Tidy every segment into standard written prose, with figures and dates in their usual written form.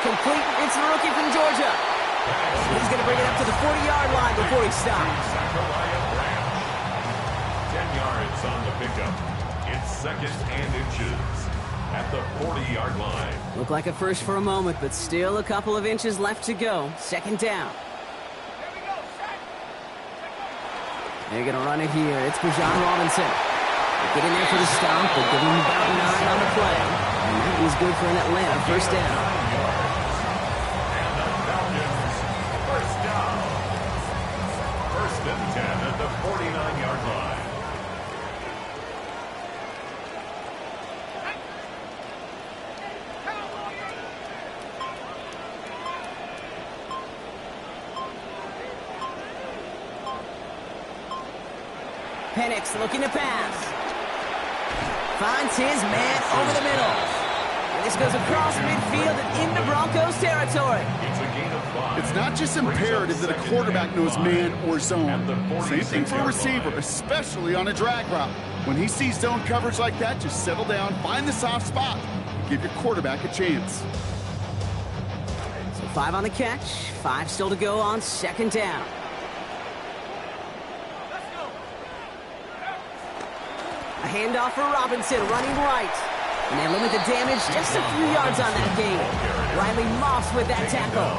complete. It's the rookie from Georgia. He's going to bring it up to the 40-yard line before he stops. 10 yards on the pickup. It's 2nd and inches at the 40-yard line. Looked like a first for a moment, but still a couple of inches left to go. 2nd down. They're going to run it here. It's Bijan Robinson. They get in there for the stop. They give him about 9 on the play. And that was good for an Atlanta 1st down. And the Falcons, 1st down. 1st and 10 at the 49-yard line. Penix looking to pass. Finds his man over the middle. And this goes across midfield and into Broncos territory. It's a gain of 5. It's not just imperative that a quarterback knows man or zone. Same thing for a receiver, especially on a drag route. When he sees zone coverage like that, just settle down, find the soft spot, and give your quarterback a chance. So 5 on the catch, 5 still to go on 2nd down. A handoff for Robinson, running right. And they limit the damage just a few yards on that game. Riley Moss with that tackle.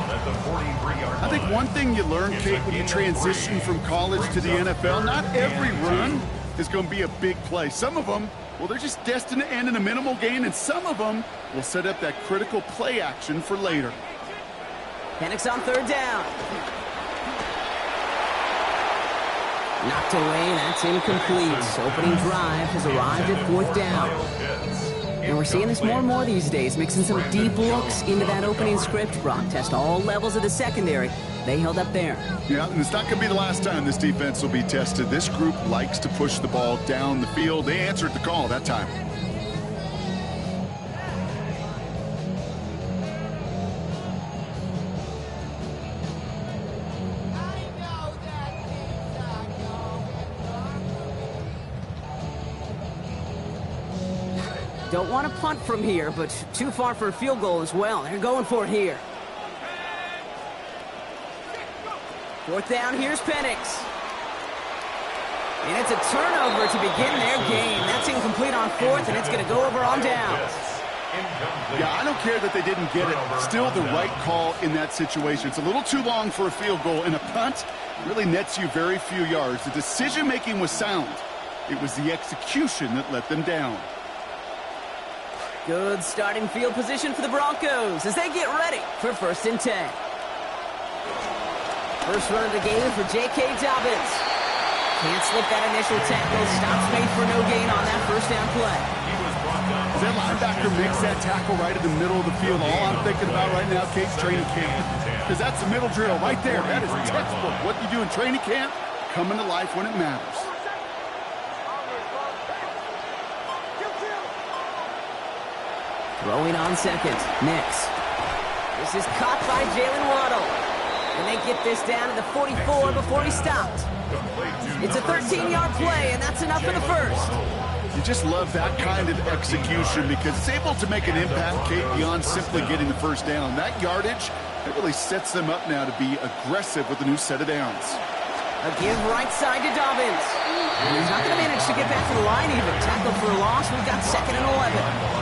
I think one thing you learn, Kate, when you transition from college to the NFL, not every run is going to be a big play. Some of them, well, they're just destined to end in a minimal gain, and some of them will set up that critical play action for later. Penix on 3rd down. Knocked away, that's incomplete. Opening drive has arrived at 4th down. And we're seeing this more and more these days, mixing some deep looks into that opening script. Brock test all levels of the secondary. They held up there. Yeah, and it's not going to be the last time this defense will be tested. This group likes to push the ball down the field. They answered the call that time. Don't want to punt from here, but too far for a field goal as well. They're going for it here. 4th down, here's Penix. And it's a turnover to begin their game. That's incomplete on 4th, and it's going to go over on downs. Yeah, I don't care that they didn't get it. Still the right call in that situation. It's a little too long for a field goal, and a punt really nets you very few yards. The decision-making was sound. It was the execution that let them down. Good starting field position for the Broncos as they get ready for 1st and 10. First run of the game for J.K. Dobbins. Can't slip that initial tackle. Stops made for no gain on that 1st down play. As that linebacker makes that tackle right in the middle of the field, all I'm thinking about right now, Kate's training camp. Because that's the middle drill right there. That is textbook. What you do in training camp, coming to life when it matters. Throwing on 2nd, Nix. This is caught by Jalen Waddle. And they get this down to the 44 before he stopped. It's a 13-yard play, and that's enough for the 1st. You just love that kind of execution because it's able to make an impact, Kate, beyond simply getting the 1st down. That yardage, it really sets them up now to be aggressive with a new set of downs. A give right side to Dobbins. And he's not going to manage to get back to the line even. Tackled for a loss. We've got 2nd and 11.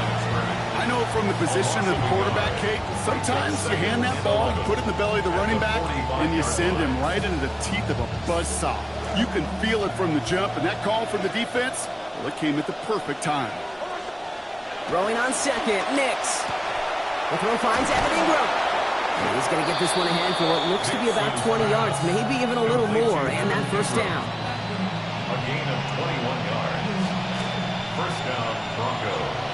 I know from the position of the quarterback, Kate, sometimes you hand that ball, you put it in the belly of the running back, and you send him right into the teeth of a buzzsaw. You can feel it from the jump, and that call from the defense, well, it came at the perfect time. Throwing on 2nd, Nix. The throw finds Evan Ingram. And he's going to get this one ahead for what looks to be about 20 yards, maybe even a little more, and that 1st down. A gain of 21 yards. 1st down, Broncos.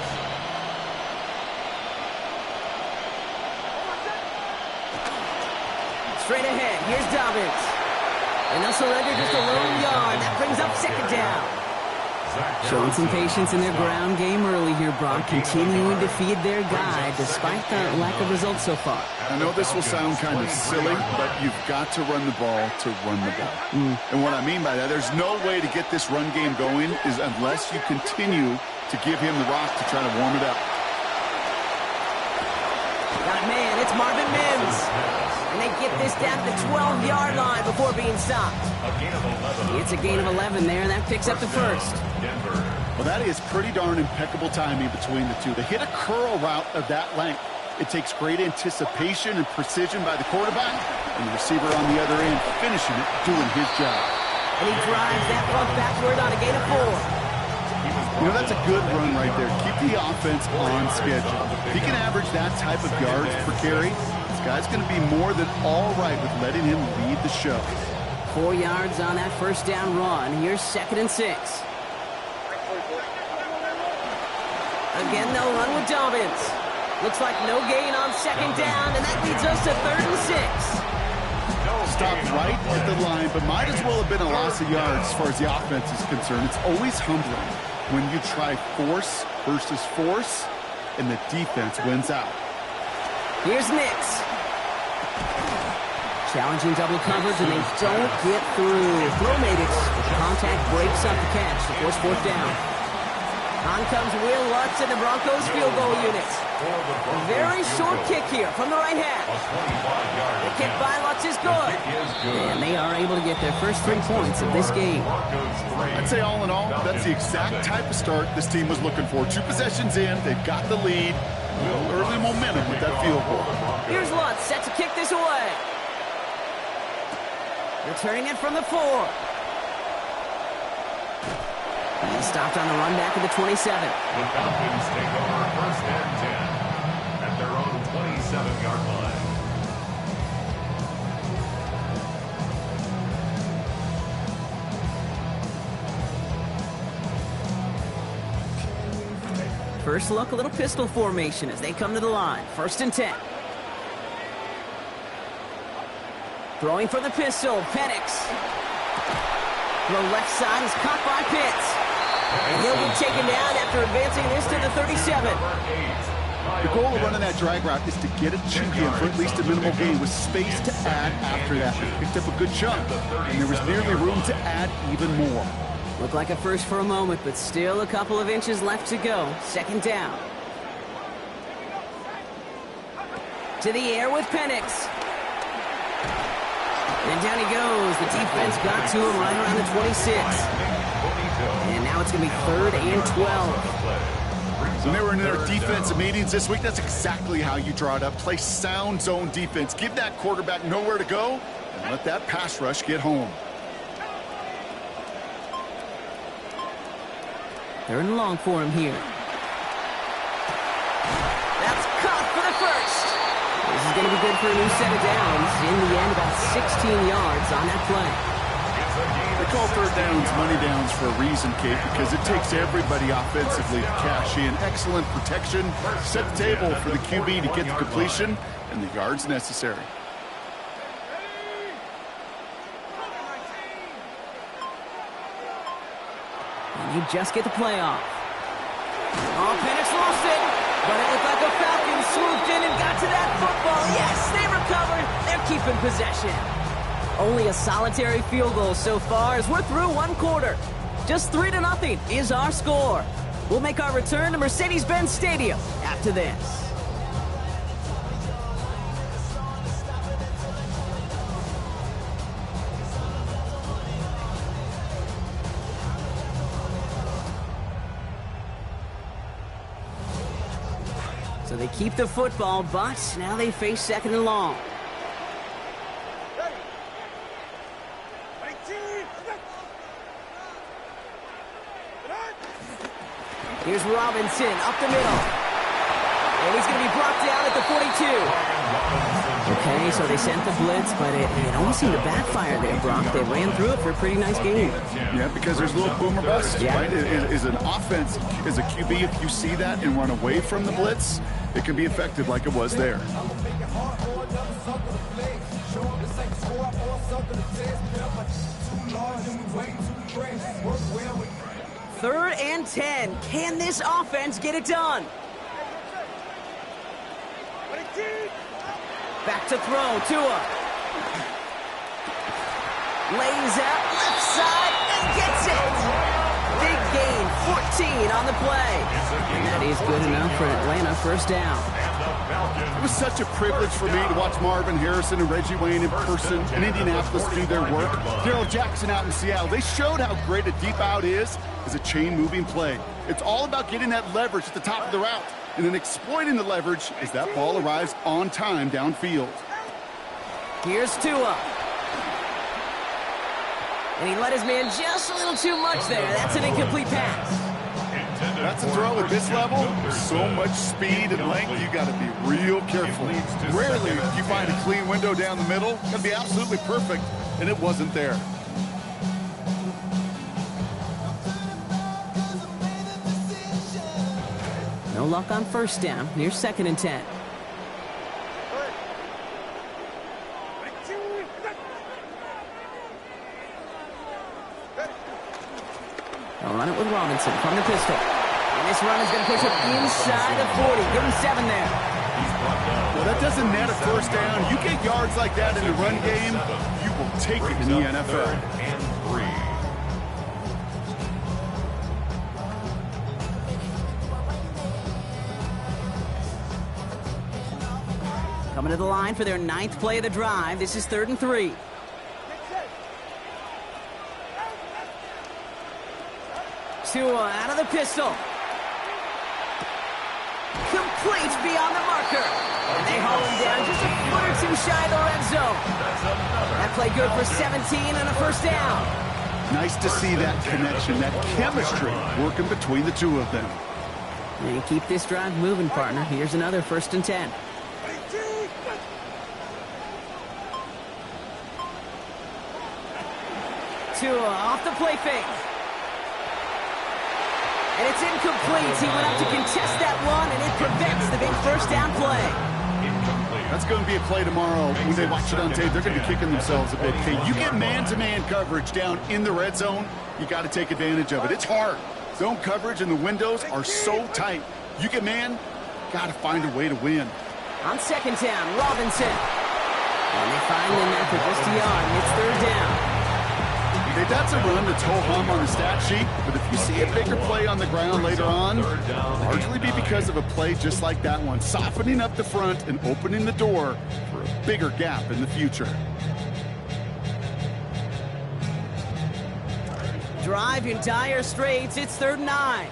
Straight ahead, here's Dobbins. And they'll surrender just a lone yard. That brings up 2nd down. Showing some patience in their ground game early here, Brock. Continuing to feed their guy despite the lack of results so far. I know this will sound kind of silly, but you've got to run the ball to run the ball. And what I mean by that, there's no way to get this run game going is unless you continue to give him the rock to try to warm it up. Got it, man. it's Marvin Mims. And they get this down to the 12-yard line before being stopped. It's a gain of 11 there, and that picks up the first. Well, that is pretty darn impeccable timing between the two. They hit a curl route of that length. It takes great anticipation and precision by the quarterback, and the receiver on the other end finishing it, doing his job. And he drives that front backward on a gain of 4. You know, that's a good run right there. Keep the offense on schedule. If he can average that type of yards per carry, this guy's going to be more than all right with letting him lead the show. 4 yards on that first down run. Here's 2nd and 6. Again, they'll run with Dobbins. Looks like no gain on 2nd down, and that leads us to 3rd and 6. Stopped right at the line, but might as well have been a loss of yards as far as the offense is concerned. It's always humbling when you try force versus force, and the defense wins out. Here's Nix. Challenging double coverage, and they don't get through. Throw made it. The contact breaks up the catch to force 4th down. On comes Will Lutz and the Broncos field goal unit. A very short kick here from the right half. The kick by Lutz is good. And they are able to get their first 3 points of this game. I'd say all in all, that's the exact type of start this team was looking for. 2 possessions in, they've got the lead. A little early momentum with that field goal. Here's Lutz, set to kick this away. Returning it from the 4. And stopped on the run back at the 27. The Falcons take over 1st and 10 at their own 27-yard line. First look, a little pistol formation as they come to the line. 1st and 10. Throwing for the pistol, Penix. The left side is caught by Pitts. And he'll be taken down after advancing this to the 37. The goal of running that drag route is to get it chunky and for at least a minimal gain with space to add after that. He picked up a good chunk, and there was nearly room to add even more. Looked like a first for a moment, but still a couple of inches left to go. 2nd down. To the air with Penix. And down he goes. The defense got to him right around the 26. And now it's going to be 3rd and 12. When they were in their defensive meetings this week, that's exactly how you draw it up. Play sound zone defense. Give that quarterback nowhere to go and let that pass rush get home. 3rd and long for him here. That's caught for the first. This is going to be good for a new set of downs. In the end, about 16 yards on that play. They call 3rd downs money downs for a reason, Kate, because it takes everybody offensively to cash in. Excellent protection, set the table for the QB to get the completion and the yards necessary. And you just get the play off. Oh, Penix lost it, but it looked like the Falcons swooped in and got to that football. Yes, they recovered. They're keeping possession. Only a solitary field goal so far as we're through 1 quarter. Just 3-0 is our score. We'll make our return to Mercedes-Benz Stadium after this. So they keep the football, but now they face 2nd and long. Here's Robinson up the middle. And he's going to be brought down at the 42. Okay, so they sent the blitz, but it almost seemed to backfire there, Brock. They ran through it for a pretty nice game. Yeah, because there's a little boomer bust, right? Is an offense, as a QB, if you see that and run away from the blitz, it can be effective like it was there. Third and 10. Can this offense get it done? Back to throw. Tua. Lays out left side and gets it. Big gain. 14 on the play. And that is good enough for Atlanta. First down. It was such a privilege for me to watch Marvin Harrison and Reggie Wayne in person in Indianapolis do their work. Darrell Jackson out in Seattle. They showed how great a deep out is as a chain-moving play. It's all about getting that leverage at the top of the route and then exploiting the leverage as that ball arrives on time downfield. Here's Tua. And he let his man just a little too much there. That's an incomplete pass. That's a throw at this level. There's so much speed and length, you got to be real careful. Rarely do you find a clean window down the middle. Got to be absolutely perfect, and it wasn't there. No luck on first down. Here's 2nd and 10. They'll run it with Robinson from the pistol. And this run is going to push it inside the 40. Give him 7 there. Well, that doesn't net a first down. You get yards like that in the run game, you will take it in the NFL. Coming to the line for their 9th play of the drive. This is 3rd and 3. Tua out of the pistol. Complete beyond the marker. And they haul him down just a foot or two shy of the red zone. That play good for 17 and a first down. Nice to see that connection, that chemistry working between the two of them. And keep this drive moving, partner. Here's another 1st and 10. Tua off the play fake. And it's incomplete. He went up to contest that one, and it prevents the big first down play. That's going to be a play tomorrow. When they watch it on tape, they're going to be kicking themselves a bit. Hey, you get man-to-man coverage down in the red zone, you got to take advantage of it. It's hard. Zone coverage and the windows are so tight. You get man, got to find a way to win. On 2nd down, Robinson. And they find him after just a yard. It's 3rd down. Hey, that's a run that's ho-hum on the stat sheet, but if you see a bigger play on the ground later on, largely be because of a play just like that one, softening up the front and opening the door for a bigger gap in the future. Drive in dire straits. It's 3rd and 9.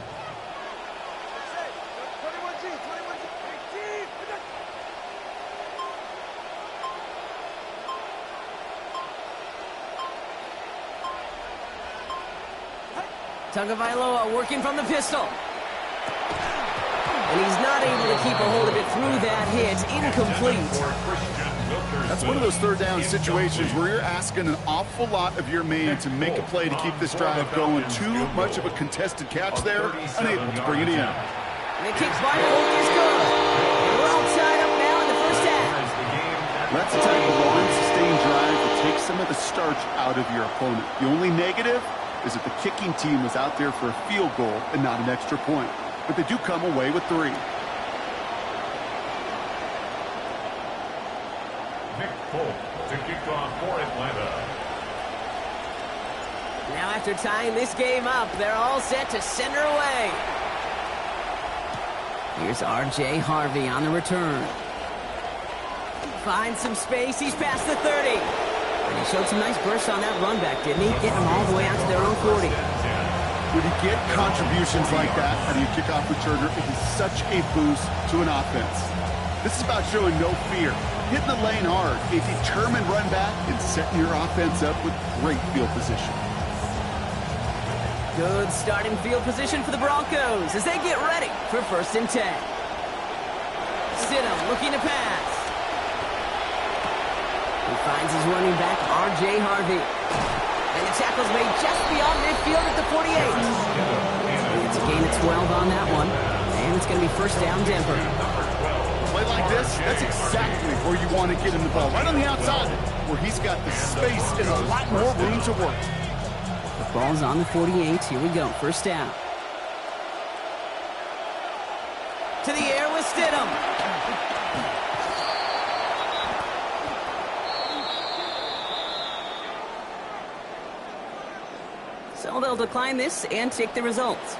Tagovailoa working from the pistol. And he's not able to keep a hold of it through that hit. Incomplete. That's one of those 3rd down situations where you're asking an awful lot of your man to make a play to keep this drive going. Too much of a contested catch there, unable to bring it in. And the kick by Polk is good. We're all tied up now in the first half. That's the type of long, sustained drive that takes some of the starch out of your opponent. The only negative is that the kicking team was out there for a field goal and not an extra point. But they do come away with 3. Nick Polk to kick off for Atlanta. Now after tying this game up, they're all set to send her away. Here's R.J. Harvey on the return. Finds some space. He's past the 30. And he showed some nice bursts on that run back, didn't he? Getting them all the way out to their own 40. When you get contributions like that out of your kickoff returner, it is such a boost to an offense. This is about showing no fear, hitting the lane hard, a determined run back, and setting your offense up with great field position. Good starting field position for the Broncos as they get ready for 1st and 10. Stidham looking to pass. He finds his running back, R.J. Harvey. And the tackle's made just beyond midfield at the 48. It's a gain of 12 on that one. And it's going to be 1st down Denver. A play like this, that's exactly where you want to get him the ball. Right on the outside, where he's got the space and a lot more room to work. The ball's on the 48. Here we go. 1st down. To the air with Stidham. So they'll decline this and take the results.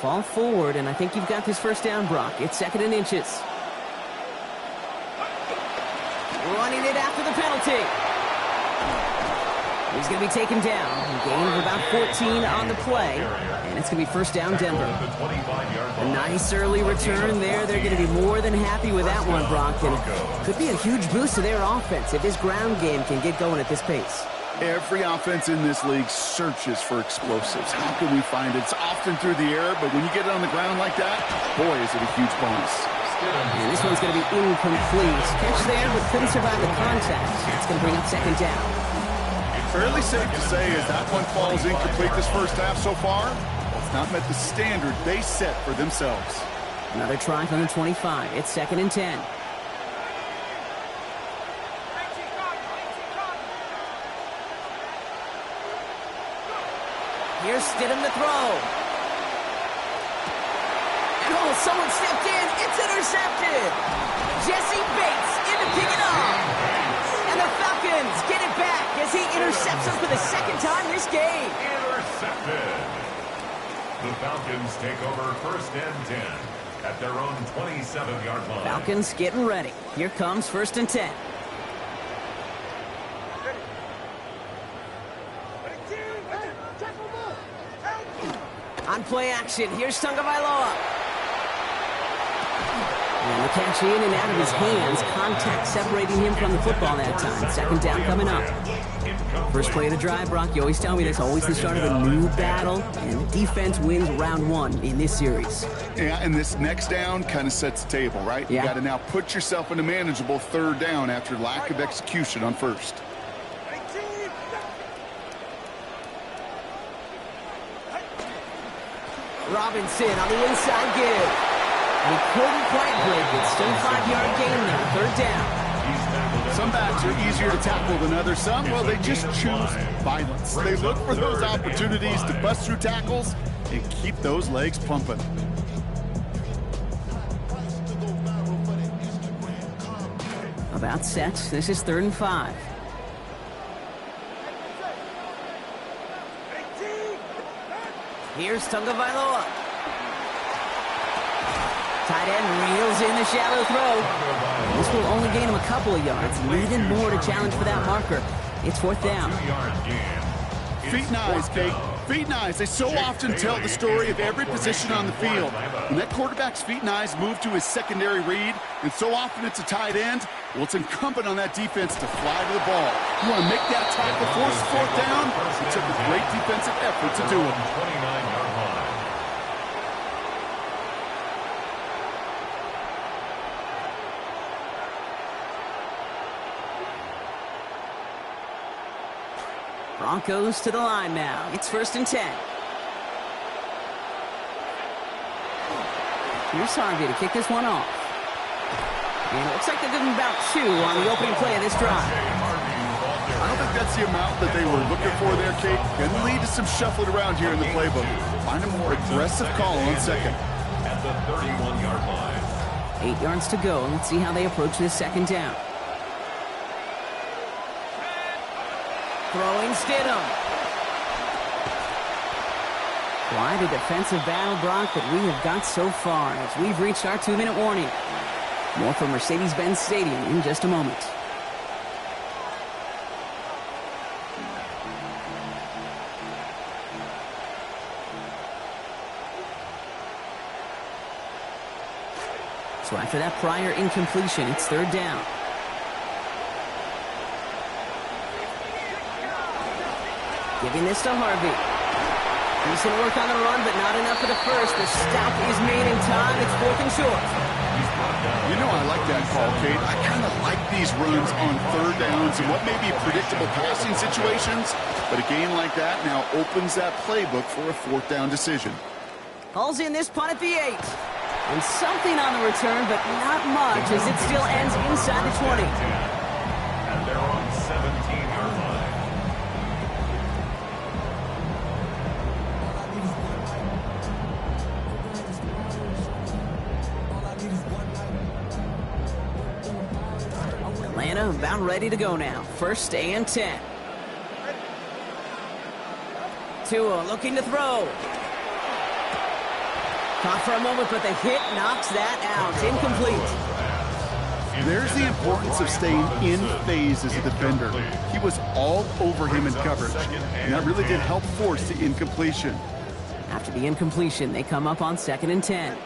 Fall forward, and I think you've got this first down, Brock. It's 2nd and inches. Running it after the penalty. He's going to be taken down. A gain of about 14 on the play. And it's going to be first down, Denver. A nice early return there. They're going to be more than happy with that one, Brock. And could be a huge boost to their offense if this ground game can get going at this pace. Every offense in this league searches for explosives. How can we find it? It's often through the air, but when you get it on the ground like that, boy, is it a huge bonus. And this one's going to be incomplete. Catch there, but couldn't survive the contact. That's going to bring up 2nd down. Fairly safe to say as that one falls incomplete this first half so far, it's not met the standard they set for themselves. Another try from the 25. It's 2nd and 10. Here's Stidham to throw. And oh, someone stepped in. It's intercepted. Jesse Bates in to pick it up. And the Falcons get it back as he intercepts them for the 2nd time this game. Intercepted. The Falcons take over 1st and 10 at their own 27-yard line. Falcons getting ready. Here comes 1st and 10. On play action, here's Tagovailoa. And the catch in and out of his hands. Contact separating him from the football that time. 2nd down coming up. First play of the drive, Brock. You always tell me that's always the start of a new battle. And the defense wins round 1 in this series. Yeah, and this next down kind of sets the table, right? Yeah. You got to now put yourself in a manageable 3rd down after lack of execution on 1st. Robinson on the inside give. He couldn't quite break it. Still a 5-yard gain there. 3rd down. Some backs are easier to tackle than others. Some, well, they just choose violence. They look for those opportunities to bust through tackles and keep those legs pumping. About set. This is 3rd and 5. Here's Tagovailoa. Tight end reels in the shallow throw. This will only gain him a couple of yards. Leaving more to challenge for that marker. It's 4th down. Feet and eyes, Kate. Feet and eyes. They so often tell the story of every position on the field. When that quarterback's feet and eyes move to his secondary read, and so often it's a tight end, well, it's incumbent on that defense to fly to the ball. You want to make that tackle, force 4th down? It took a great defensive effort to do it. 29-yard line. Broncos to the line now. It's 1st and 10. Here's Harvey to kick this one off. And it looks like they're giving about 2 on the opening play of this drive. I don't think that's the amount that they were looking for there, Kate. Can lead to some shuffling around here in the playbook. Find a more aggressive call on 2nd. At the 31-yard line. 8 yards to go. Let's see how they approach this 2nd down. Throwing Stidham. Quite a defensive battle, Brock, that we have got so far as we've reached our 2-minute warning. More from Mercedes-Benz Stadium in just a moment. So after that prior incompletion, it's 3rd down. Giving this to Harvey. Decent work on the run, but not enough for the first. The stop is made in time. It's 4th and short. You know, I like that call, Kate. I kind of like these runs on 3rd downs and what may be predictable passing situations. But a game like that now opens that playbook for a 4th down decision. Calls in this punt at the 8. And something on the return, but not much as it still ends inside the 20. And they're on 17-yard line. Atlanta about ready to go now. 1st and 10. Tua looking to throw. Caught for a moment, but the hit knocks that out. Incomplete. There's the importance of staying in phase as a defender. He was all over him in coverage, and that really did help force the incompletion. After the incompletion, they come up on 2nd and 10.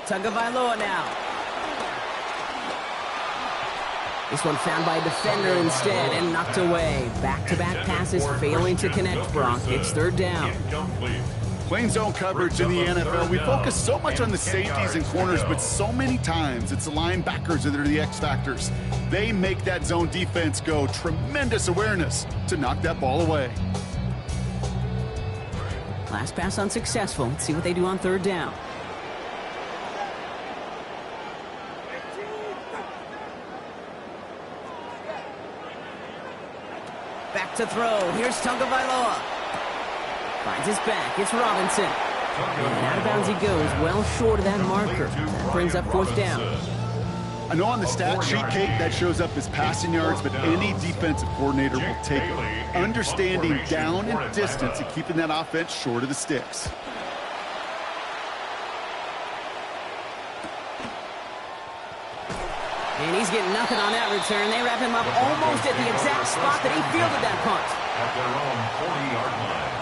Tagovailoa now. This one found by a defender instead and knocked away. Back-to-back passes failing to connect, Brock. It's 3rd down. Playing zone coverage in the NFL, we focus so much on the safeties and corners, but so many times it's the linebackers that are the X factors. They make that zone defense go. Tremendous awareness to knock that ball away. Last pass unsuccessful. Let's see what they do on 3rd down. Back to throw. Here's Tagovailoa. Finds his back. It's Robinson. And out of bounds he goes, well short of that marker. That brings up 4th down. I know on the stat sheet, Kate, that shows up as passing yards, but any defensive coordinator will take it. Understanding down and distance and keeping that offense short of the sticks. And he's getting nothing on that return. They wrap him up almost at the exact spot that he fielded that punt. At their own 40-yard line.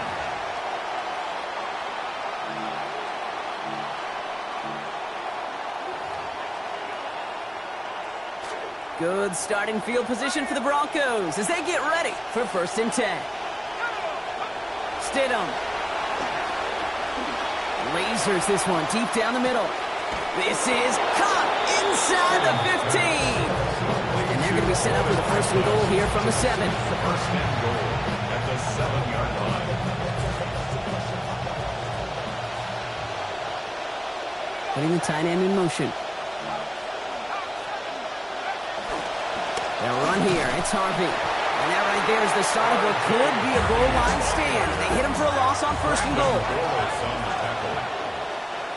Good starting field position for the Broncos as they get ready for 1st and 10. Stidham. Lasers this one deep down the middle. This is caught inside the 15. And they're going to be set up with a 1st and goal here from the 7. First and goal at the 7-yard line. Putting the tight end in motion. They'll run here. It's Harvey. And that right there is the start of what could be a goal line stand. They hit him for a loss on 1st and goal.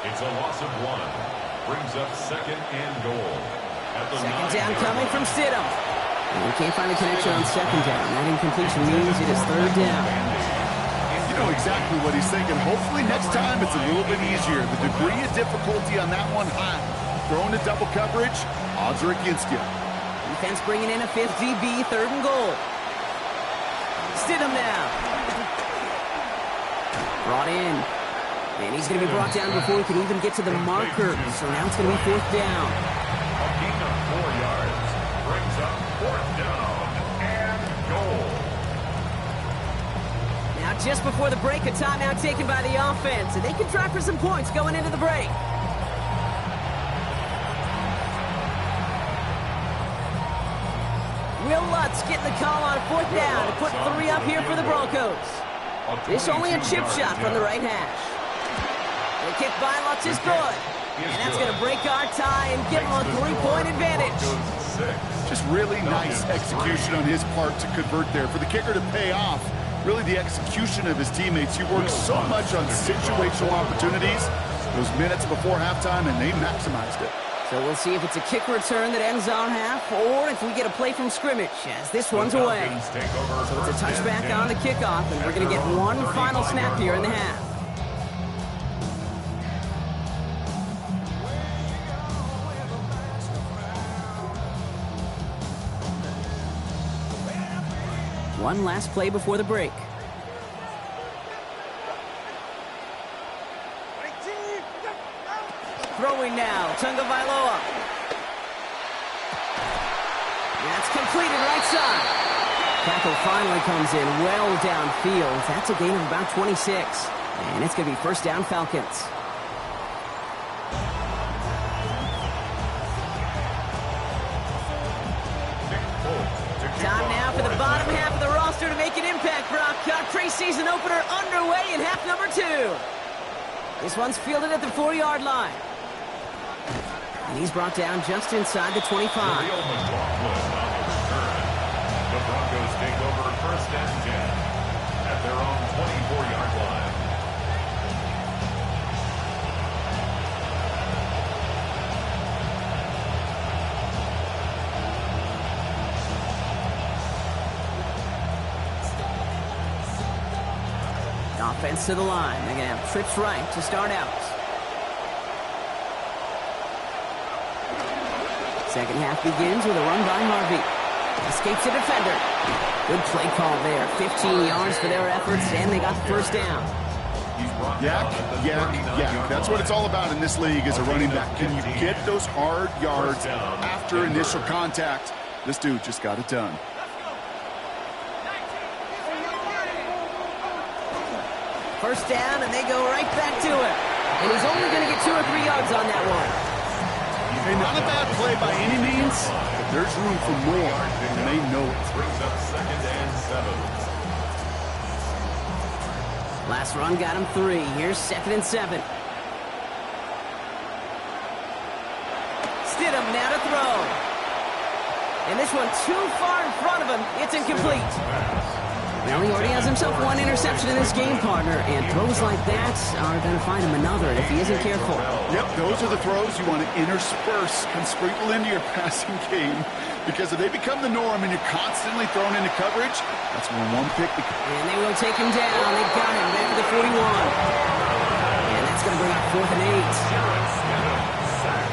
It's a loss of 1. Brings up 2nd and goal. At the 2nd down coming from Stidham. And we can't find a connection on 2nd down. That incompletion means it is 3rd down. You know exactly what he's thinking. Hopefully next time it's a little bit easier. The degree of difficulty on that one high. Throwing to double coverage, odds are against you. Defense bringing in a 5th DB, 3rd and goal. Stidham now. Brought in. And he's going to be brought down before he can even get to the marker. So now it's going to be 4th down. A gain of 4 yards. Brings up 4th down and goal. Now just before the break, a timeout taken by the offense. And they can try for some points going into the break. Will Lutz getting the call on 4th down to put 3 up here for the Broncos. This only a chip shot from the right hash. The kick by Lutz is good. And that's going to break our tie and give him a 3-point advantage. Just really nice execution on his part to convert there. For the kicker to pay off, really the execution of his teammates. He worked so much on situational opportunities those minutes before halftime, and they maximized it. So we'll see if it's a kick return that ends our half, or if we get a play from scrimmage, as this one's away. So it's a touchback on the kickoff, and we're going to get one final snap here in the half. One last play before the break. Throwing now, Tagovailoa. That's completed right side. Tackle finally comes in well downfield. That's a gain of about 26. And it's going to be 1st down Falcons. Time now for the bottom half of the roster to make an impact, Brock. Our preseason opener underway in half number 2. This one's fielded at the 4-yard line. And he's brought down just inside the 25. The Broncos take over 1st and 10 at their own 24-yard line. Offense to the line. They're going to have trips right to start out. Second half begins with a run by Harvey. Escapes the defender. Good play call there. 15 yards for their efforts, and they got the first down. Yeah. That's what it's all about in this league as a running back. Can you get those hard yards after initial contact? This dude just got it done. First down, and they go right back to it. And he's only going to get 2 or 3 yards on that one. Hey, not a bad play by any means, but there's room for more, and they know it. Brings up 2nd and 7. Last run got him 3. Here's 2nd and 7. Stidham now to throw. And this one too far in front of him. It's incomplete. Well, he already has himself 1 interception in this game, partner, and throws like that are going to find him another if he isn't careful. Yep, those are the throws you want to intersperse and sprinkle into your passing game, because if they become the norm and you're constantly thrown into coverage, that's when one pick becomes... And they will take him down. They got him back to the 41. And that's going to bring up 4th and 8.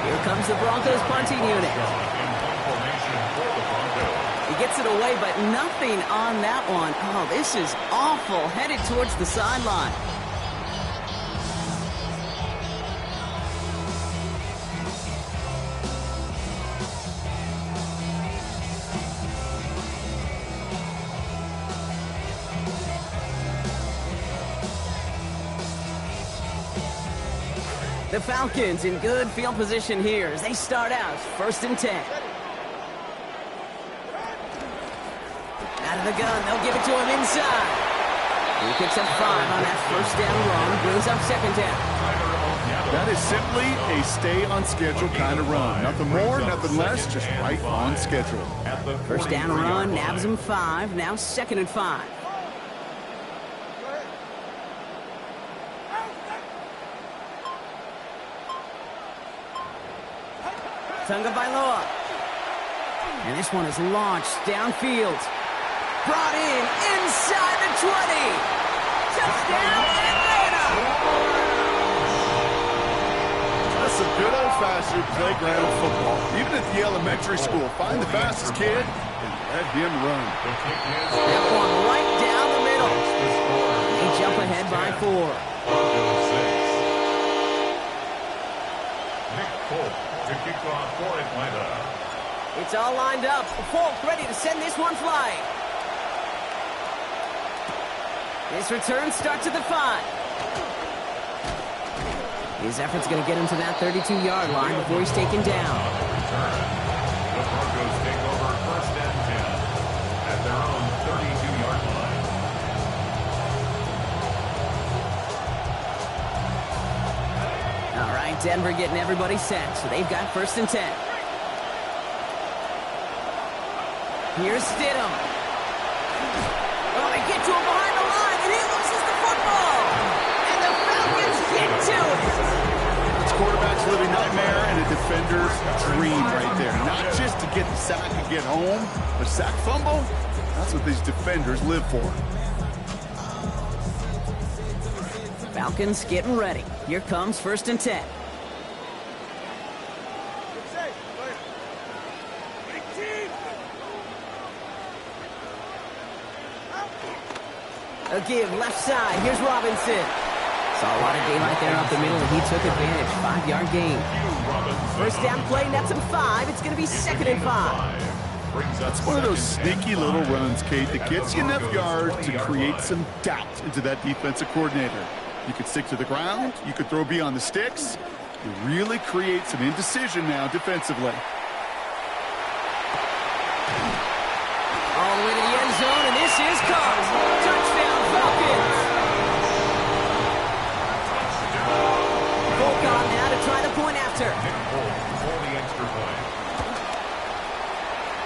Here comes the Broncos punting unit. He gets it away, but nothing on that one. Oh, this is awful. Headed towards the sideline. The Falcons in good field position here as they start out 1st and 10. Out of the gun, they'll give it to him inside. He picks up 5 on that first down run, brings up 2nd down. That is simply a stay on schedule kind of run. Nothing more, nothing less, just right on schedule. First down run, nabs him 5, now 2nd and 5. Tunga Bailoa. And this one is launched downfield. Brought in inside the 20. Touchdown, Atlanta! That's a good old-fashioned playground football. Even at the elementary school, find the fastest kid and let him run. That one right down the middle. They jump ahead by 4. Nick Folk to kick off for Atlanta. It's all lined up. Folk ready to send this one flying. His return starts at the 5. His effort's going to get him to that 32-yard line before he's taken down. The Broncos take over 1st and 10 at their own 32-yard line. All right, Denver getting everybody set, so they've got 1st and 10. Here's Stidham. Oh, they get to him behind the line, and he loses the football. And the Falcons get to it. It's quarterback's living nightmare and a defender's dream right there. Not just to get the sack and get home, but sack fumble, that's what these defenders live for. Falcons getting ready. Here comes 1st and 10. A give left side. Here's Robinson. Saw a lot of daylight there up the middle, and he took advantage. 5-yard gain. First down play, nets him 5. It's going to be 2nd and 5. That's one of those sneaky little runs, Kate, that gets you enough yards to create some doubt into that defensive coordinator. You could stick to the ground. You could throw beyond the sticks. You really create some indecision now defensively. All the way to the end zone, and this is caught. Touchdown, Falcons. Folk on now to try the point after.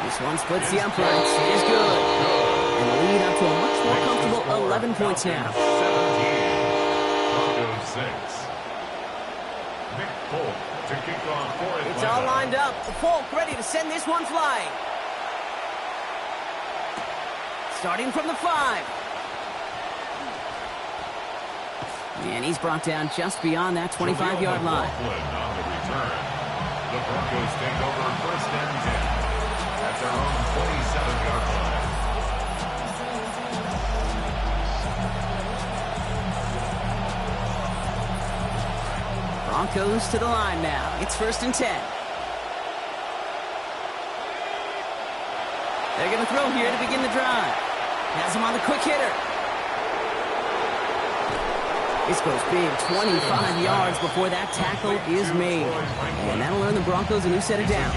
This one splits the uprights. It is good. And the lead up to a much more comfortable 11 points now. 17, 6. Nick Folk to kick off for Atlanta. It's all lined up. Folk ready to send this one flying. Starting from the 5. And he's brought down just beyond that 25-yard line. On the return. The Broncos take over first and 10 at their own 27-yard line. Broncos to the line now. It's first and 10. They're going to throw here to begin the drive. Has him on the quick hitter. This goes big, 25 yards before that tackle is made. And that'll earn the Broncos a new set of downs.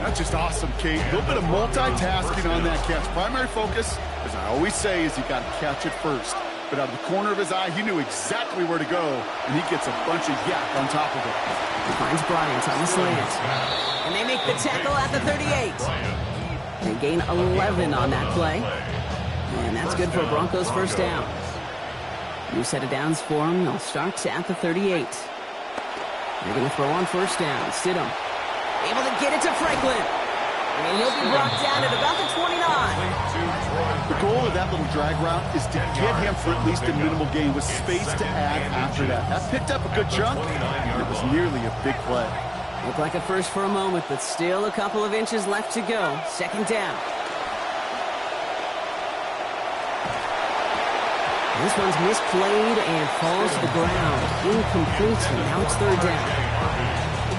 That's just awesome, Kate. A little bit of multitasking on that catch. Primary focus, as I always say, is you got to catch it first. But out of the corner of his eye, he knew exactly where to go, and he gets a bunch of yak on top of it. He finds Bryant on the slant. And they make the tackle at the 38. They gain 11 on that play. And that's good for a Broncos first down. New set of downs for him. They'll start at the 38. They're going to throw on first down. Stidham able to get it to Franklin. And he'll be brought down at about the 29. The goal of that little drag route is to get him for at least a minimal gain with space to add after that. That picked up a good chunk, and it was nearly a big play. Looked like a first for a moment, but still a couple of inches left to go. Second down. This one's misplayed and falls to the ground. Incomplete, and now it's third down.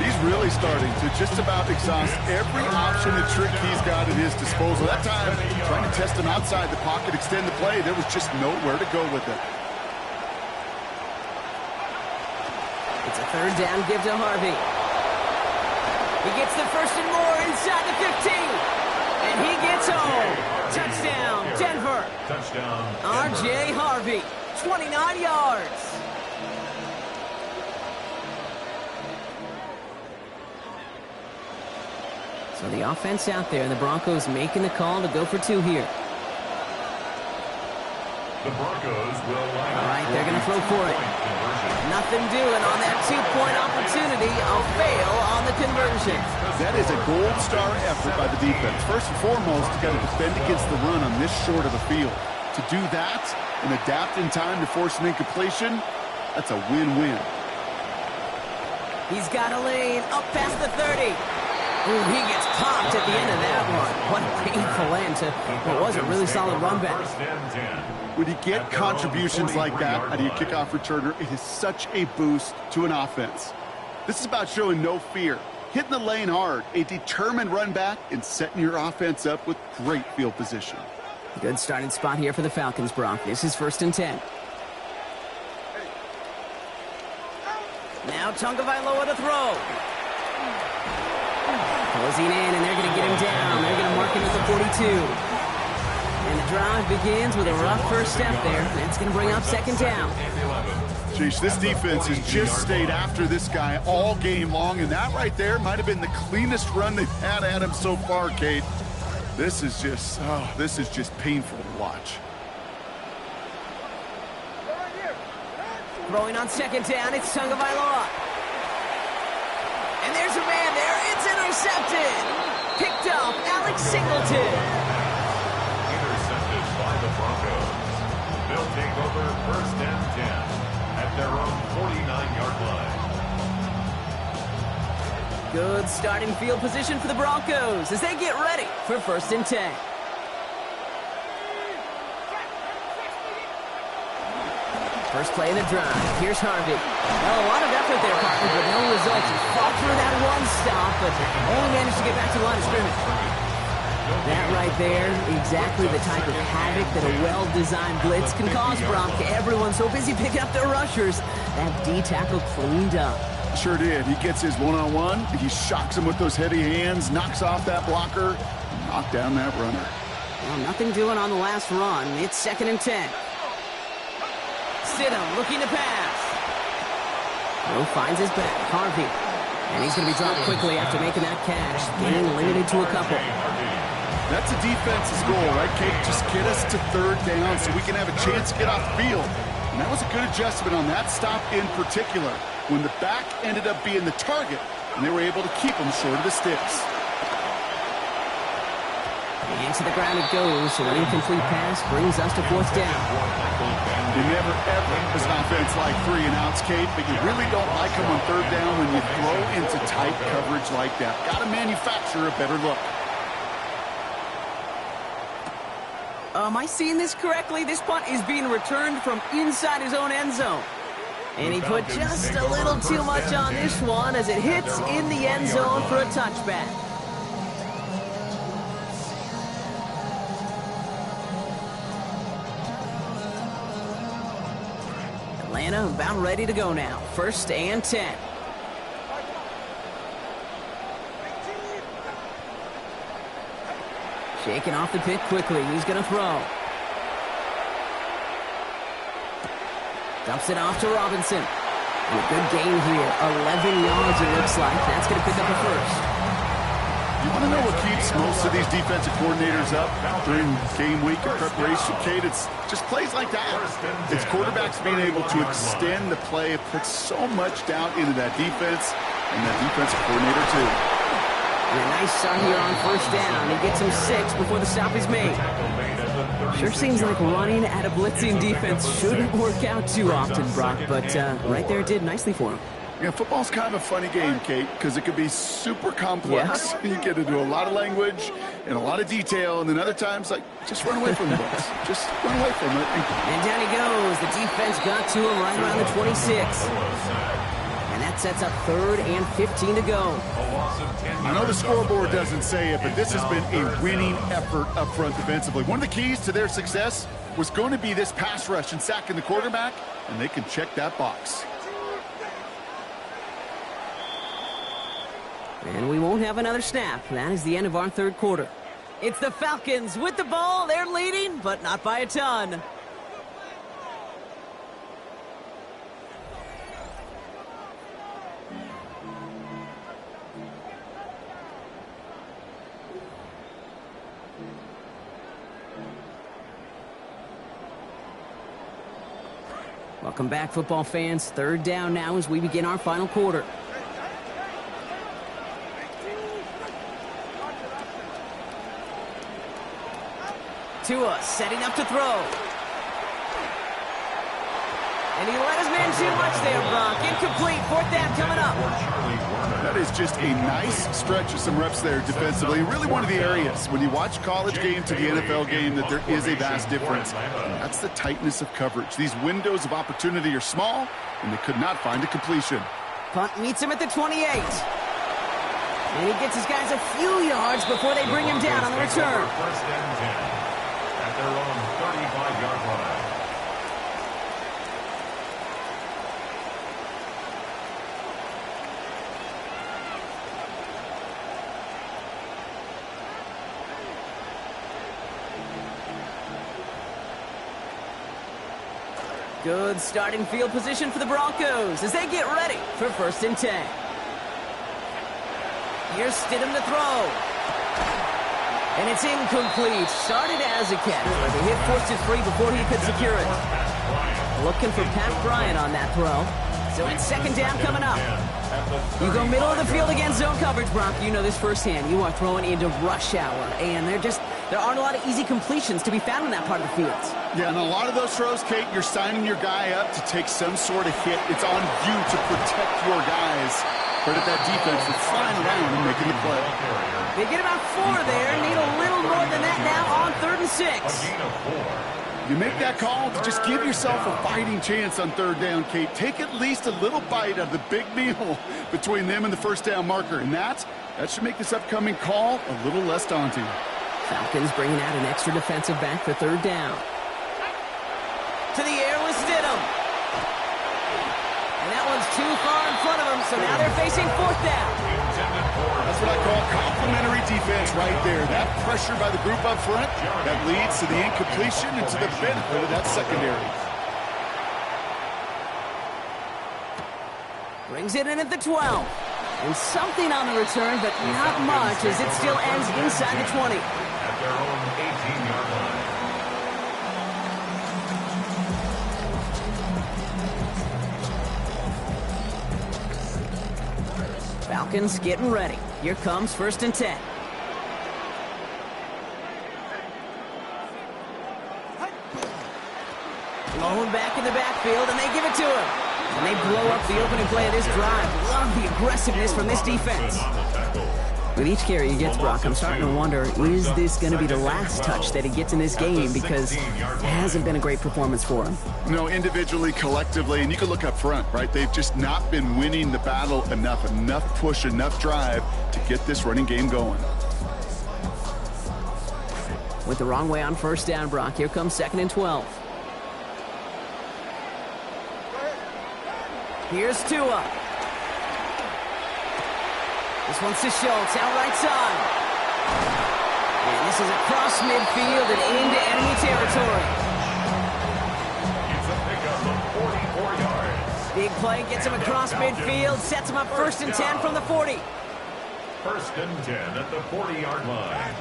He's really starting to just about exhaust every option and trick he's got at his disposal. That time, trying to test him outside the pocket, extend the play, there was just nowhere to go with it. It's a third down give to Harvey. He gets the first and more inside the 15. And he gets home. Touchdown, Denver. Touchdown, R.J. Harvey, 29 yards. So the offense out there, and the Broncos making the call to go for two here. The Broncos will line up. All right, they're going to throw for it. Nothing doing on that two-point opportunity. A fail on the conversion. That is a gold star effort by the defense. First and foremost, you got to defend against the run on this short of a field. To do that and adapt in time to force an incompletion, that's a win-win. He's got a lane up past the 30. Ooh, he gets popped at the end of that one. What a painful end to what was a really solid run back. When you get contributions like that out of your kickoff returner, it is such a boost to an offense. This is about showing no fear, hitting the lane hard, a determined run back, and setting your offense up with great field position. Good starting spot here for the Falcons, Brock. This is first and 10. Now Tagovailoa to throw. Closing in, and they're going to get him down. They're going to mark him at the 42. And the drive begins with a rough first step there. That's going to bring up second down. Jeez, this defense has just stayed after this guy all game long, and that right there might have been the cleanest run they've had at him so far, Kate. This is just painful to watch. Throwing on second down, it's Tagovailoa. And there's a man there. It's intercepted. Picked up, Alex Singleton. Intercepted by the Broncos. They'll take over first and 10 at their own 49-yard line. Good starting field position for the Broncos as they get ready for first and 10. First play of the drive. Here's Harvey. Well, a lot of effort there, partner, but no results. He fought through that one stop, but only managed to get back to the line of scrimmage. That right there, exactly the type of havoc that a well-designed blitz can cause, Brock. Everyone's so busy picking up their rushers. That D tackle cleaned up. Sure did. He gets his one-on-one, and he shocks him with those heavy hands, knocks off that blocker, and knocked down that runner. Well, nothing doing on the last run. It's second and 10. Stidham looking to pass. Rowe finds his back. Harvey. And he's going to be dropped quickly after making that catch. Gain limited to a couple. That's a defense's goal, right, Kate? Just get us to third down so we can have a chance to get off the field. And that was a good adjustment on that stop in particular, when the back ended up being the target, and they were able to keep him short of the sticks. And to the ground it goes, so an incomplete pass brings us to fourth down. You never, ever, as an offense, like 3 and outs, Kate, but you really don't like them on third down when you throw into tight coverage like that. Got to manufacture a better look. Am I seeing this correctly? This punt is being returned from inside his own end zone. And he put just a little too much on this one as it hits in the end zone for a touchback. Atlanta about ready to go now. 1st and 10. Shaking off the pick quickly. He's going to throw. Dumps it off to Robinson. And a good gain here. 11 yards it looks like. That's going to pick up a first. You want to know what keeps most of these defensive coordinators up during game week of preparation, Kate? It's just plays like that. It's quarterbacks being able to extend the play. It puts so much doubt into that defense and that defensive coordinator, too. And a nice start here on 1st down. He gets him 6 before the stop is made. Sure seems like running at a blitzing defense shouldn't work out too often, Brock, but right there it did nicely for him. Yeah, football's kind of a funny game, Kate, because it can be super complex. Yeah. You get into a lot of language and a lot of detail, and then other times, like, just run away from the blitz. Just run away from it. And down he goes. The defense got to him right around the 26. And that sets up 3rd and 15 to go. I know the scoreboard doesn't say it, but this has been a winning effort up front defensively. One of the keys to their success was going to be this pass rush and sacking the quarterback, and they can check that box. And we won't have another snap. That is the end of our 3rd quarter. It's the Falcons with the ball. They're leading, but not by a ton. Welcome back, football fans. 3rd down now as we begin our final quarter. Tua setting up to throw. And he let his man too much there, Brock. Incomplete. 4th down coming up. That is just a nice stretch of some reps there defensively. Really one of the areas when you watch college game to the NFL game that there is a vast difference. That's the tightness of coverage. These windows of opportunity are small, and they could not find a completion. Punt meets him at the 28. And he gets his guys a few yards before they bring him down on the return. 1st and 10 at their own 35-yard line. Good starting field position for the Broncos as they get ready for 1st and 10. Here's Stidham to throw. And it's incomplete. Started as a catch, but the hit forced it free before he could secure it. Looking for Pat Bryant on that throw. So it's 2nd down coming up. You go middle of the field against zone coverage, Brock. You know this firsthand. You are throwing into rush hour, and there aren't a lot of easy completions to be found in that part of the field. Yeah, and a lot of those throws, Kate, you're signing your guy up to take some sort of hit. It's on you to protect your guys. Credit that defense for flying around and making the play. They get about 4 there. Need a little more than that now on 3rd and 6. You make that call to just give yourself a fighting chance on 3rd down, Kate. Take at least a little bite of the big meal between them and the 1st down marker. And that should make this upcoming call a little less daunting. Falcons bringing out an extra defensive back for 3rd down. To the air with Stidham. And that one's too far in front of him, so now they're facing 4th down. That's what I call complementary defense right there. That pressure by the group up front, that leads to the incompletion and to the benefit of that secondary. Brings it in at the 12. And something on the return, but not much as it still ends inside the 20. At their own 18-yard line. Falcons getting ready. Here comes 1st and 10. Throwing back in the backfield, and they give it to him. And they blow up the opening play of this drive. Love the aggressiveness from this defense. With each carry he gets, Brock, I'm starting to wonder, is this going to be the last touch that he gets in this game? Because it hasn't been a great performance for him. No, individually, collectively, and you can look up front, right? They've just not been winning the battle enough push, enough drive to get this running game going. With the wrong way on first down, Brock, here comes 2nd and 12. Here's Tua. This one's to Schultz, out right side. And this is across midfield and into enemy territory. It's a pickup of 44 yards. Big play gets him across midfield, sets him up 1st and 10 from the 40. 1st and 10 at the 40-yard line.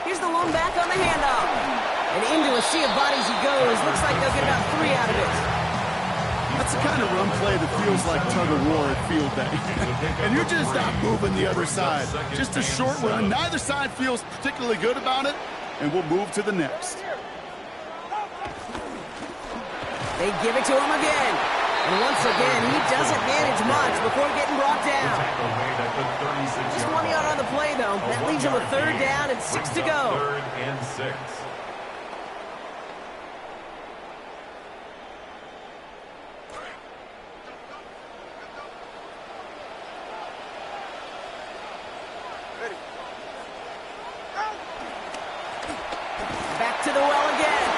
Here's the lone back on the handoff. And into a sea of bodies he goes. Looks like they'll get about 3 out of it. That's the kind of run play that feels like tug-of-war at field day. And you're just not moving the other side. Just a short run. Neither side feels particularly good about it, and we'll move to the next. They give it to him again. And once again, he doesn't manage much before getting brought down. Just 1 yard on the play, though. That leaves him with 3rd down and 6 to go. 3rd and 6. Back to the well again.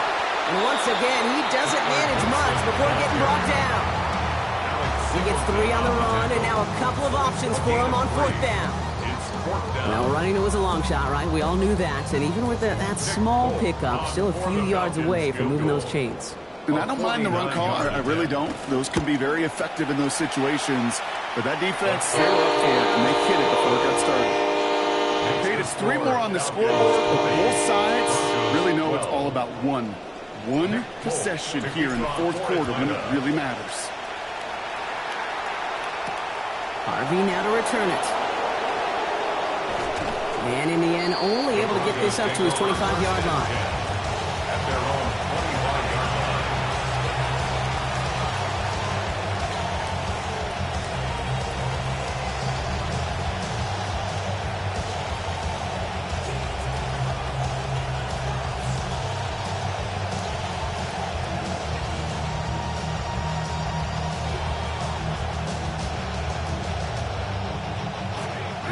And once again, he doesn't manage much before getting brought down. He gets 3 on the run, and now a couple of options for him on 4th down. Well, running it was a long shot, right? We all knew that. And even with that small pickup, still a few yards away from moving those chains. And I don't mind the run call. I really don't. Those can be very effective in those situations. But that defense, they're up for it, and they hit it before it got started. Kate, it's 3 more on the scoreboard, but both sides really know it's all about one possession here in the 4th quarter when it really matters. Harvey now to return it. And in the end, only able to get this up to his 25-yard line. At their own 25-yard line.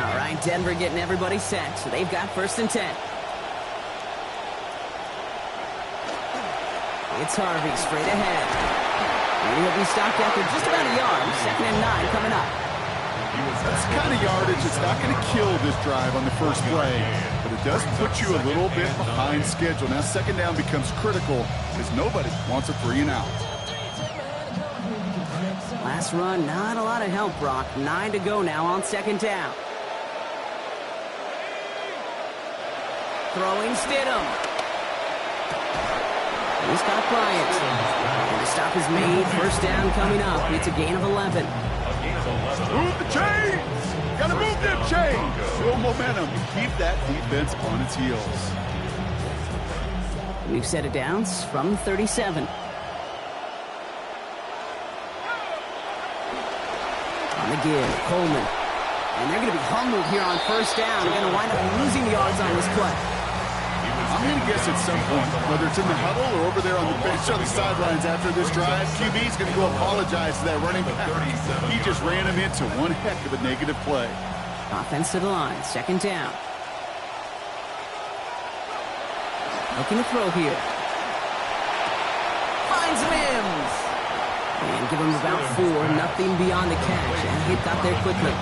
All right, Denver getting everybody set, so they've got 1st and 10. It's Harvey straight ahead. And he'll be stopped after just about a yard. 2nd and 9 coming up. That's the kind of yardage that's not going to kill this drive on the first play, but it does put you a little bit behind schedule. Now 2nd down becomes critical because nobody wants a 3 and out. Last run, not a lot of help, Brock. 9 to go now on 2nd down. Throwing Stidham. He's got Bryant. And the stop is made. 1st down coming up. It's a gain of 11. Move the chains! Gotta move them chains! Build momentum. Keep that defense on its heels. We've set it down from 37. On the give, Coleman. And they're going to be humbled here on 1st down. They're going to wind up losing yards on this play. I'm going to guess at some point, whether it's in the huddle or over there on the bench on the sidelines after this drive, QB's going to go apologize to that running back. He just ran him into one heck of a negative play. Offense to the line, 2nd down. Looking to throw here. Finds Mims. And give him about 4, nothing beyond the catch. And he got there quickly.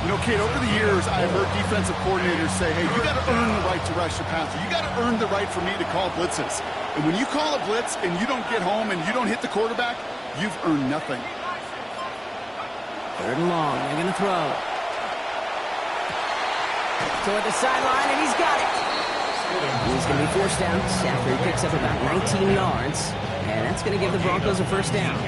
You know, Kate, over the years, I've heard defensive coordinators say, hey, you got to earn the right to rush the passer. You got to earn the right for me to call blitzes. And when you call a blitz and you don't get home and you don't hit the quarterback, you've earned nothing. 3rd and long. They're going to throw. Toward the sideline, and he's got it. He's going to be forced out after he picks up about 19 yards. And that's going to give the Broncos a 1st down.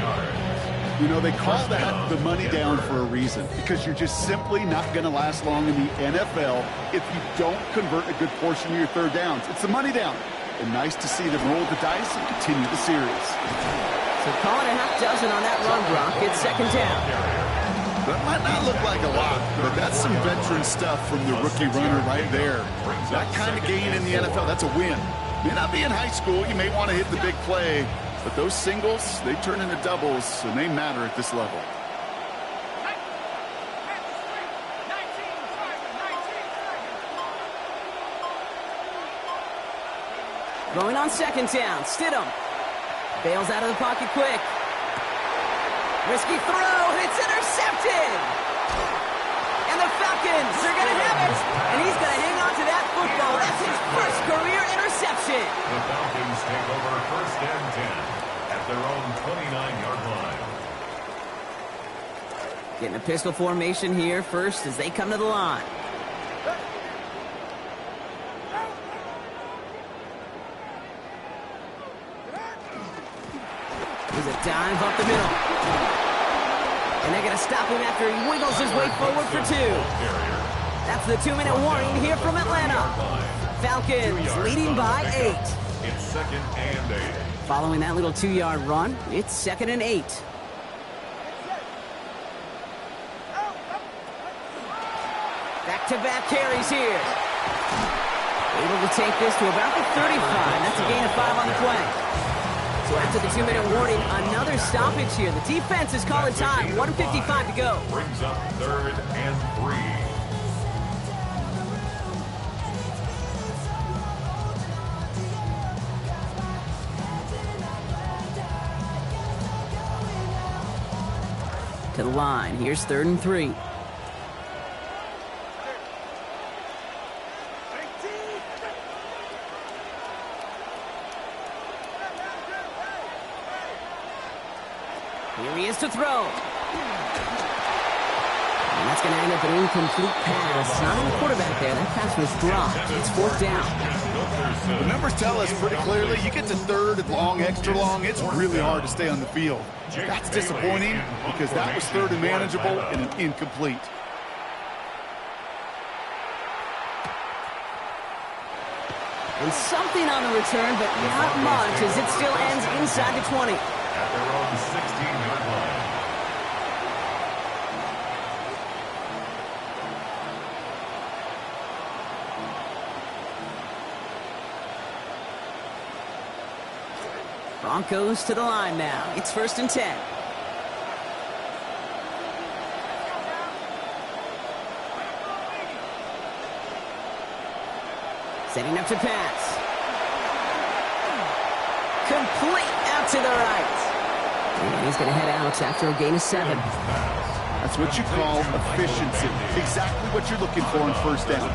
You know, they call that the money down for a reason, because you're just simply not going to last long in the NFL if you don't convert a good portion of your 3rd downs. It's the money down. and nice to see them roll the dice and continue the series. So call it a half dozen on that run, Brock. It's second down. That might not look like a lot, but that's some veteran stuff from the rookie runner right there. That kind of gain in the NFL, that's a win. May not be in high school, you may want to hit the big play, but those singles, they turn into doubles, and they matter at this level. Going on second down, Stidham. Bails out of the pocket quick. Risky throw, and it's intercepted! And the Falcons are going to have it! And he's going to hang on to that football. That's his first career interception. The Falcons take over first and 10 at their own 29-yard line. Getting a pistol formation here first as they come to the line. There's a dive up the middle. And they're going to stop him after he wiggles his way forward for 2. That's the 2-minute warning here from Atlanta. Falcons leading by 8. It's second and 8. Following that little 2-yard run, it's second and 8. Back-to-back carries here. Able to take this to about the 35. That's a gain of 5 on the play. So after the 2-minute warning, another stoppage here. The defense is calling time. 1:55 to go. Brings up third and 3. To the line. Here's third and 3. Here he is to throw. And that's going to end up an incomplete pass. Not on the quarterback there. That pass was dropped. It's fourth down. The numbers tell us pretty clearly, you get to third and long, extra long, it's really hard to stay on the field. That's disappointing because that was third and manageable and an incomplete. And something on the return, but not much as it still ends inside the 20. At their own 16-yard line. Broncos to the line now. It's first and 10. Setting up to pass. Complete out to the right. And he's going to head out after a gain of 7. That's what you call efficiency. Exactly what you're looking for on first down.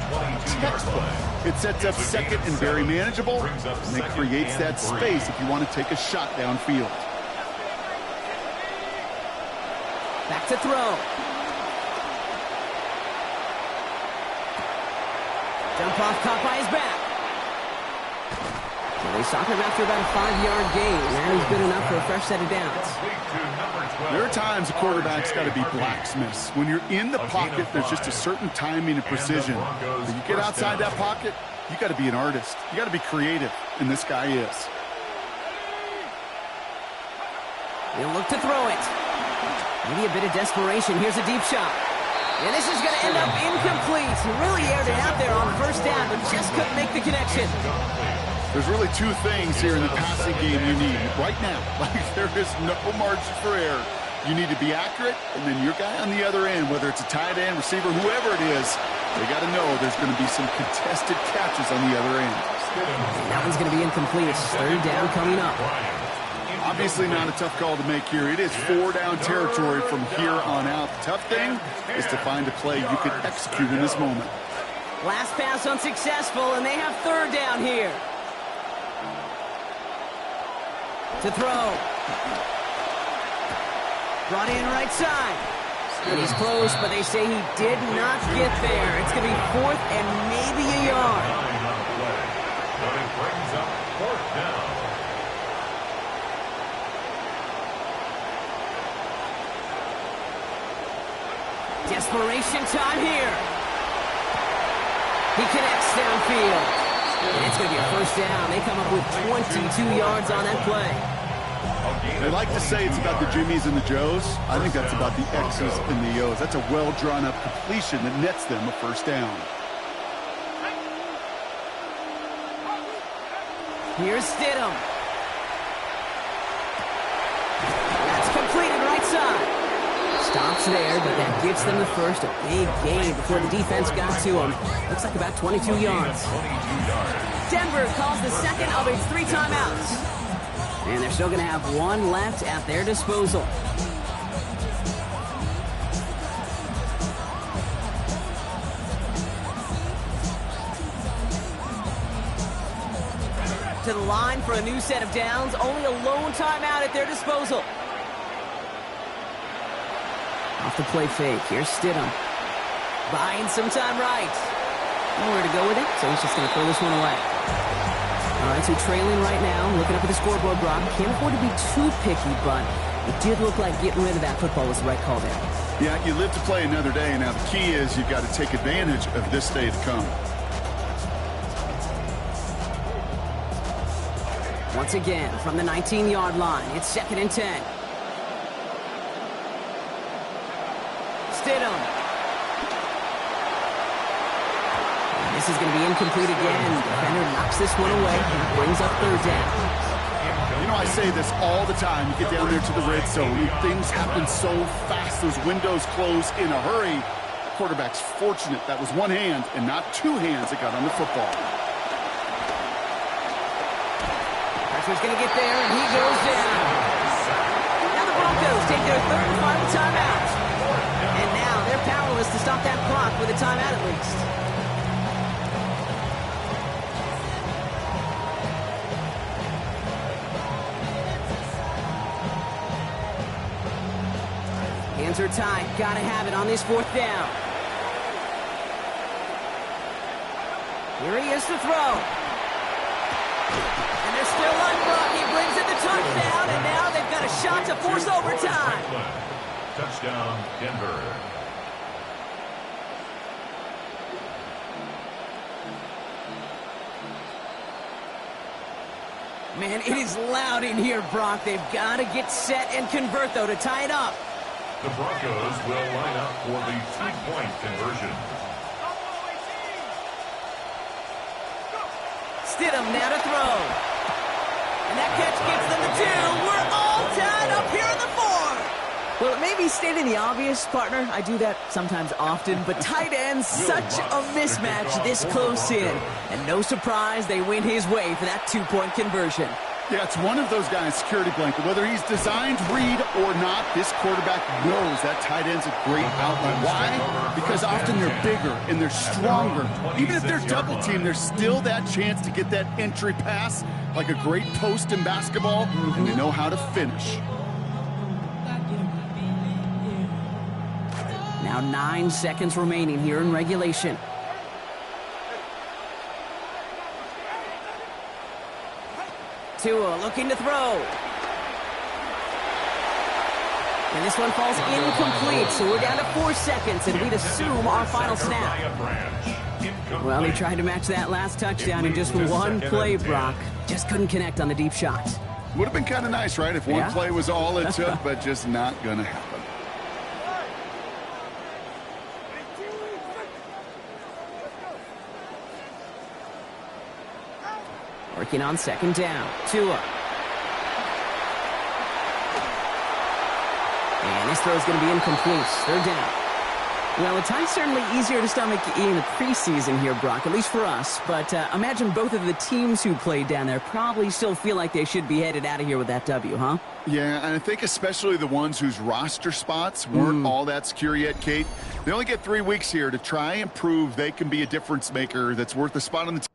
Textbook. It sets up second and very manageable, and it creates that space if you want to take a shot downfield. Back to throw. Jump off, caught by his back. So they stop him after about a 5-yard gain. That is good enough for a fresh set of downs. There are times a quarterback's got to be blacksmiths. When you're in the pocket, there's just a certain timing and precision. When you get outside that pocket, you got to be an artist. You got to be creative, and this guy is. He'll look to throw it. Maybe a bit of desperation. Here's a deep shot. And this is going to end up incomplete. He really aired it out there on first down, but just couldn't make the connection. There's really 2 things here in the passing game you need right now. Like, there is no margin for error. You need to be accurate, and then your guy on the other end, whether it's a tight end, receiver, whoever it is, they got to know there's going to be some contested catches on the other end. That one's going to be incomplete. Third down coming up. Obviously not a tough call to make here. It is 4-down territory from here on out. The tough thing is to find a play you can execute in this moment. Last pass unsuccessful, and they have third down here. To throw. Brought in right side. And he's close, but they say he did not get there. It's going to be fourth and maybe a yard. But it brings up fourth down. Desperation time here. He connects downfield. And it's going to be a first down. They come up with 22 yards on that play. They like to say it's about the Jimmies and the Joes. I think that's about the X's and the O's. That's a well-drawn-up completion that nets them a first down. Here's Stidham. That's completed right side. Stops there, but that gives them the first. A big gain before the defense got to him. Looks like about 22 yards. Denver calls the second of its 3 timeouts. And they're still going to have one left at their disposal. To the line for a new set of downs. Only a lone timeout at their disposal. Off the play fake. Here's Stidham. Buying some time right. Nowhere to go with it, so he's just going to throw this one away. All right, so trailing right now, looking up at the scoreboard, Brock. Can't afford to be too picky, but it did look like getting rid of that football was the right call there. Yeah, you live to play another day. Now, the key is you've got to take advantage of this day to come. Once again, from the 19-yard line, it's 2nd and 10. Stidham. This is going to be incomplete again. Defender knocks this one away and brings up 3rd down. You know, I say this all the time. You get down there to the red zone. Things happen so fast. Those windows close in a hurry. Quarterback's fortunate that was one hand and not 2 hands that got on the football. Pressure's going to get there, and he goes down. Now the Broncos take their 3rd and final timeout. And now they're powerless to stop that clock with a timeout at least. Hands are tied. Gotta have it on this 4th down. Here he is to throw. And they're still on Brock. He brings in the touchdown, and now they've got a shot to force overtime. Touchdown, Denver. Man, it is loud in here, Brock. They've got to get set and convert, though, to tie it up. The Broncos will line up for the 3-point conversion. Stidham now to throw. And that catch gets them the 2. We're all tied up here in the 4. Well, it may be stating the obvious, partner. I do that sometimes often, but tight ends, such a mismatch this close in. And no surprise, they win his way for that 2-point conversion. Yeah, it's one of those guys, security blanket. Whether he's designed read or not, this quarterback knows that tight end's a great outlet. Why? Because often they're bigger and they're stronger. Even if they're double teamed, there's still that chance to get that entry pass, like a great post in basketball, and they know how to finish. Now 9 seconds remaining here in regulation. Tua looking to throw. And this one falls incomplete, so we're down to 4 seconds, and we'd assume our final snap. Well, he tried to match that last touchdown in just one play, Brock. Just couldn't connect on the deep shot. Would have been kind of nice, right, if one play was all it took, but just not going to happen. Working on 2nd down. Tua. And this throw is going to be incomplete. 3rd down. Well, at times certainly easier to stomach in the preseason here, Brock, at least for us. But imagine both of the teams who played down there probably still feel like they should be headed out of here with that W, huh? Yeah, and I think especially the ones whose roster spots weren't all that secure yet, Kate. They only get 3 weeks here to try and prove they can be a difference maker that's worth a spot on the team.